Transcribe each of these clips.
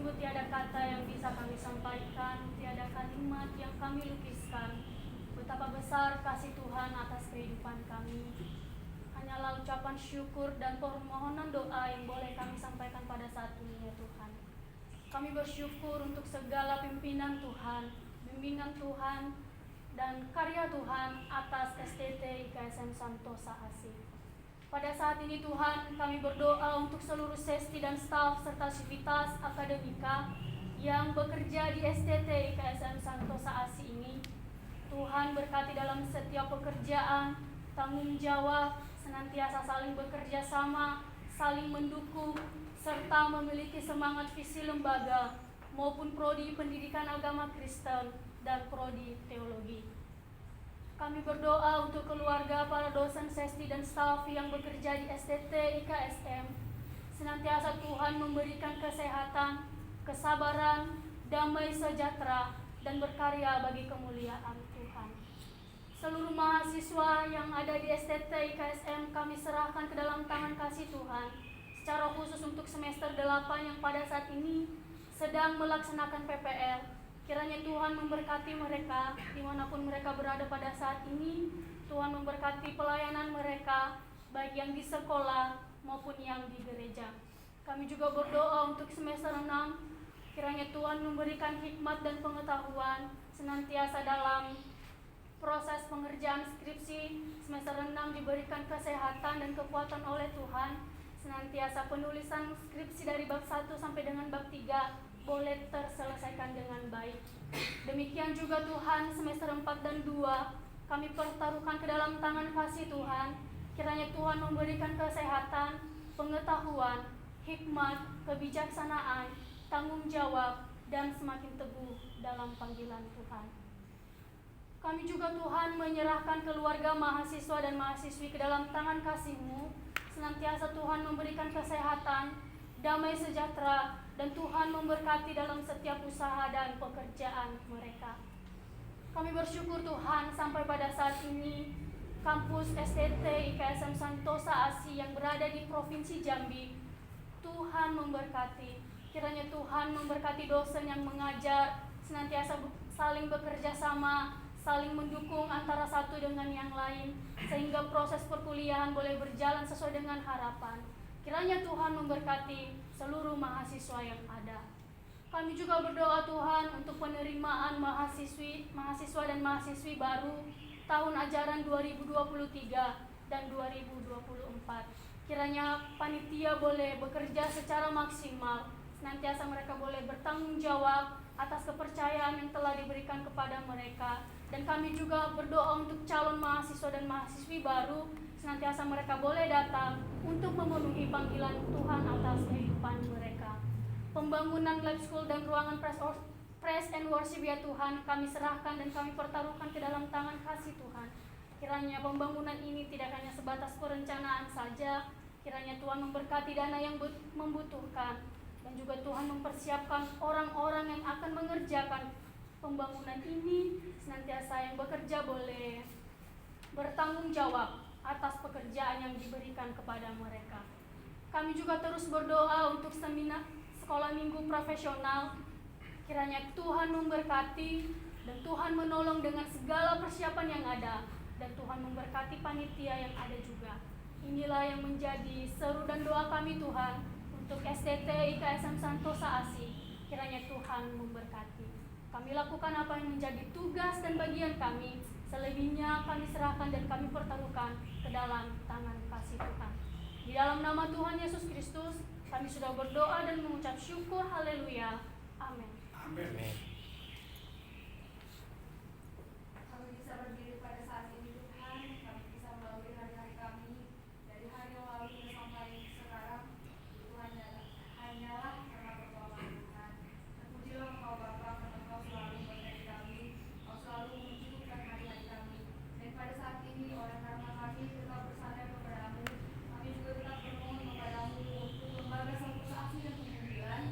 Sungguh tiada kata yang bisa kami sampaikan, tiada kalimat yang kami lukiskan. Betapa besar kasih Tuhan atas kehidupan kami. Hanyalah ucapan syukur dan permohonan doa yang boleh kami sampaikan pada saat ini ya Tuhan. Kami bersyukur untuk segala pimpinan Tuhan, bimbingan Tuhan, dan karya Tuhan atas STT IKSM Santosa Asih. Pada saat ini Tuhan, kami berdoa untuk seluruh sesti dan staf serta sivitas akademika yang bekerja di STT IKSM Santosa Asih ini. Tuhan berkati dalam setiap pekerjaan, tanggung jawab, senantiasa saling bekerja sama, saling mendukung, serta memiliki semangat visi lembaga maupun prodi pendidikan agama Kristen dan prodi teologi. Kami berdoa untuk keluarga para dosen sesti dan staf yang bekerja di STT IKSM. Senantiasa Tuhan memberikan kesehatan, kesabaran, damai sejahtera, dan berkarya bagi kemuliaan Tuhan. Seluruh mahasiswa yang ada di STT IKSM kami serahkan ke dalam tangan kasih Tuhan. Secara khusus untuk semester 8 yang pada saat ini sedang melaksanakan PPL. Kiranya Tuhan memberkati mereka dimanapun mereka berada pada saat ini. Tuhan memberkati pelayanan mereka, baik yang di sekolah maupun yang di gereja. Kami juga berdoa untuk semester 6. Kiranya Tuhan memberikan hikmat dan pengetahuan senantiasa dalam proses pengerjaan skripsi. Semester 6 diberikan kesehatan dan kekuatan oleh Tuhan. Senantiasa penulisan skripsi dari bab 1 sampai dengan bab 3 boleh terselesaikan dengan baik. Demikian juga Tuhan, semester 4 dan 2 kami pertaruhkan ke dalam tangan kasih Tuhan. Kiranya Tuhan memberikan kesehatan, pengetahuan, hikmat, kebijaksanaan, tanggung jawab, dan semakin teguh dalam panggilan Tuhan. Kami juga Tuhan menyerahkan keluarga mahasiswa dan mahasiswi ke dalam tangan kasih-Mu. Senantiasa Tuhan memberikan kesehatan, damai sejahtera, dan Tuhan memberkati dalam setiap usaha dan pekerjaan mereka. Kami bersyukur Tuhan sampai pada saat ini kampus STT IKSM Santosa Asih yang berada di Provinsi Jambi, Tuhan memberkati. Kiranya Tuhan memberkati dosen yang mengajar, senantiasa saling bekerja sama, saling mendukung antara satu dengan yang lain, sehingga proses perkuliahan boleh berjalan sesuai dengan harapan. Kiranya Tuhan memberkati seluruh mahasiswa yang ada. Kami juga berdoa Tuhan untuk penerimaan mahasiswa dan mahasiswi baru tahun ajaran 2023 dan 2024. Kiranya panitia boleh bekerja secara maksimal, senantiasa mereka boleh bertanggung jawab atas kepercayaan yang telah diberikan kepada mereka. Dan kami juga berdoa untuk calon mahasiswa dan mahasiswi baru, senantiasa mereka boleh datang untuk memenuhi panggilan Tuhan atas kehidupan mereka. Pembangunan lab school dan ruangan praise and worship ya Tuhan, kami serahkan dan kami pertaruhkan ke dalam tangan kasih Tuhan. Kiranya pembangunan ini tidak hanya sebatas perencanaan saja, kiranya Tuhan memberkati dana yang membutuhkan, dan juga Tuhan mempersiapkan orang-orang yang akan mengerjakan pembangunan ini, senantiasa yang bekerja boleh bertanggung jawab atas pekerjaan yang diberikan kepada mereka. Kami juga terus berdoa untuk seminar sekolah minggu profesional. Kiranya Tuhan memberkati dan Tuhan menolong dengan segala persiapan yang ada, dan Tuhan memberkati panitia yang ada juga. Inilah yang menjadi seru dan doa kami Tuhan untuk STT IKSM Santosa Asih. Kiranya Tuhan memberkati. Kami lakukan apa yang menjadi tugas dan bagian kami. Selebihnya kami serahkan dan kami pertaruhkan ke dalam tangan kasih Tuhan. Di dalam nama Tuhan Yesus Kristus, kami sudah berdoa dan mengucap syukur. Haleluya. Amin. Amin. Kami bisa berdiri pada saat ini Tuhan, kami bisa melalui hari-hari kami dari hari yang lalu sampai sekarang. Tuhan hanyalah karena pertolongan Tuhan. Terpujilah Engkau Bapa, karena Engkau selalu memberkati kami, Engkau selalu mencukupkan hari-hari kami. Dan pada saat ini oleh karena kami tetap bersandar kepadamu, kami juga tetap bermohon kepadamu untuk lembaga Santosa Asih dan kemudian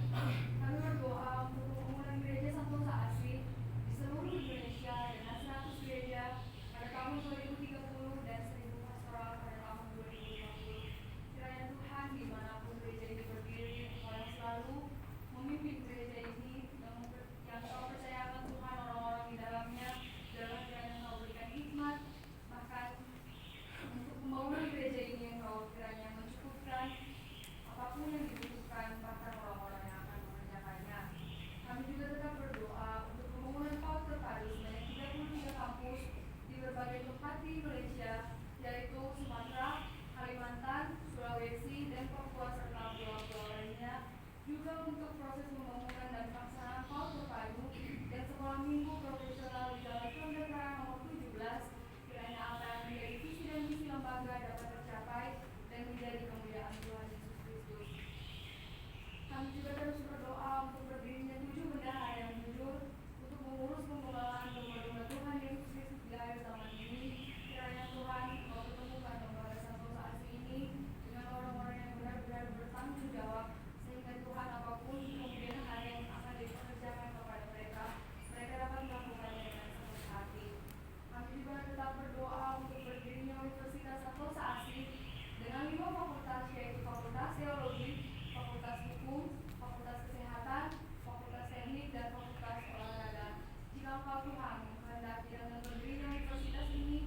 kami berdoa untuk pembangunan gereja Santosa Asih di seluruh Indonesia dengan 100 gereja pada tahun 2030 dan 1000 pastoral pada tahun 2050. Kiranya Tuhan dimanapun gereja ini berdiri, Engkau yang selalu memimpin gereja untuk proses pembangunan dan pelaksanaan PAUD terpadu dan sekolah minggu profesional di Jalan Sondekerang nomor 17, kiranya apa yang menjadi visi dan misi lembaga dapat tercapai dan menjadi kemuliaan Tuhan Yesus Kristus. Kami juga terus berdoa untuk berdirinya 7 bendahara yang jujur untuk mengurus pengelolaan domba-domba Tuhan Yesus Kristus di akhir zaman ini. Kiranya Tuhan mau pertemukan lembaga Santosa asli ini dengan orang-orang yang benar-benar bertanggung jawab, sehingga Tuhan apapun kemudian hari yang akan dipekerjakan kepada mereka dapat melakukannya dengan sepenuh hati. Kami juga tetap berdoa untuk berdirinya Universitas Santosa asli dengan 5 fakultas, yaitu Fakultas Teologi, Fakultas Hukum, Fakultas Kesehatan, Fakultas Teknik, dan Fakultas Olahraga. Jika Engkau Tuhan menghendaki dengan berdirinya universitas ini,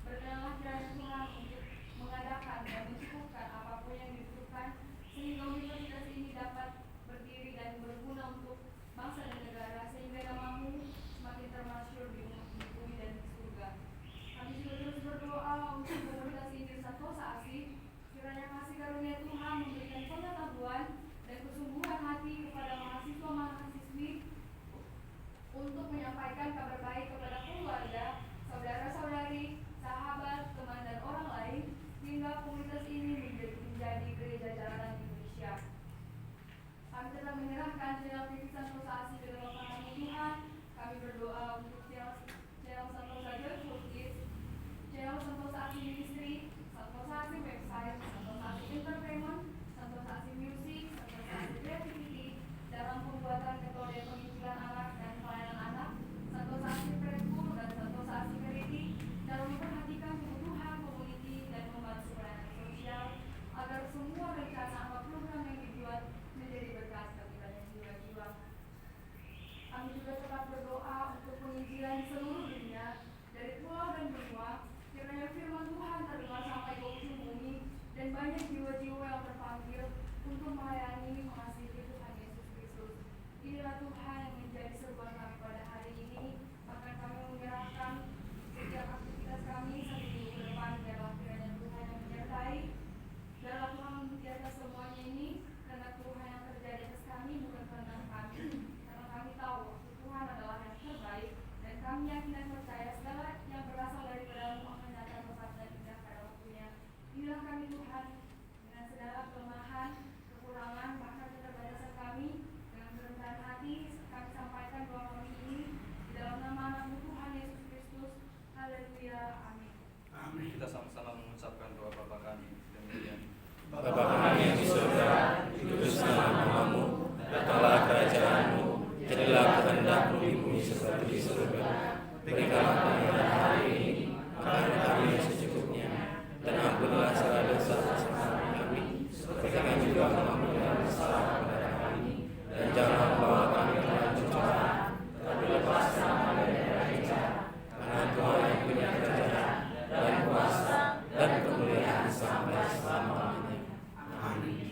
berkenanlah kiranya Tuhan untuk mengadakan dan mencukupkan apapun yang dibutuhkan, sehingga universitas ini dapat berdiri dan berguna untuk bangsa dan negara, sehingga namamu semakin termasyhur di bumi dan di surga. Kami juga terus berdoa untuk komunitas Injil Santosa asli, kiranya kasih karunia Tuhan memberikan pengetahuan dan kesungguhan hati kepada mahasiswa-mahasiswi untuk menyampaikan kabar baik kepada keluarga, saudara-saudari, sahabat, teman, dan orang lain, hingga komunitas ini menjadi gereja jalanan Indonesia. Kami tetap menyerahkan channel TV Santosa asli ke dalam tangan Tuhan. Kami berdoa untuk channel Santosa Joyful Kids, channel Santosa asli Ministry, Santosa asli Website, Santosa asli Entertainment, Santosa asli Music, Santosa asli Creativity dalam pembuatan metode penginjilan anak dan pelayanan anak, Santosa asli Preschool dan Santosa asli Charity dalam memperhatikan kebutuhan komuniti dan membantu pelayanan sosial, agar semua rencana atau program yang dibuat menjadi berkat bagi banyak jiwa-jiwa. Kami juga tetap berdoa untuk penginjilan di seluruh dunia, dari pulau dan benua, kiranya firman Tuhan terdengar sampai ke ujung bumi, dan banyak jiwa-jiwa yang terpanggil untuk melayani mengasihi Tuhan Yesus Kristus. Inilah Tuhan yang menjadi seruan kami pada hari ini, bahkan kami menyerahkan setiap aktivitas kami satu minggu ke depan, biarlah kiranya Tuhan yang menyertai, biarlah Tuhan di atas semuanya ini, karena Tuhan yang terjadi atas kami bukan karena kami, karena kami tahu Tuhan adalah yang terbaik, dan kami yakin dan percaya segala yang berasal daripada-Mu akan datang tepat dan indah pada waktunya. Inilah kami Tuhan, dengan segala kelemahan, kekurangan, bahkan keterbatasan kami, dengan kerendahan hati, kami sampaikan doa kami ini di dalam nama anak-Mu Tuhan Yesus Kristus. Haleluya, amin. Amin. Kita sama-sama mengucapkan doa Bapa kami. Demikian. Bapa kami yang di surga, dikuduskanlah namamu, datanglah kerajaan-Mu, jadilah kehendak-Mu di bumi seperti di surga. Berikanlah kami hari ini makanan kami yang secukupnya, dan ampunilah segala dosa-dosa kami, seperti kami juga mengampuni yang bersalah kepada kami, dan jangan membawa kami ke dalam cobaan, tapi lepaskan kami dari jahat. Karena Tuhan yang punya kerajaan dan kuasa dan kemuliaan sampai selama-lamanya. Amin.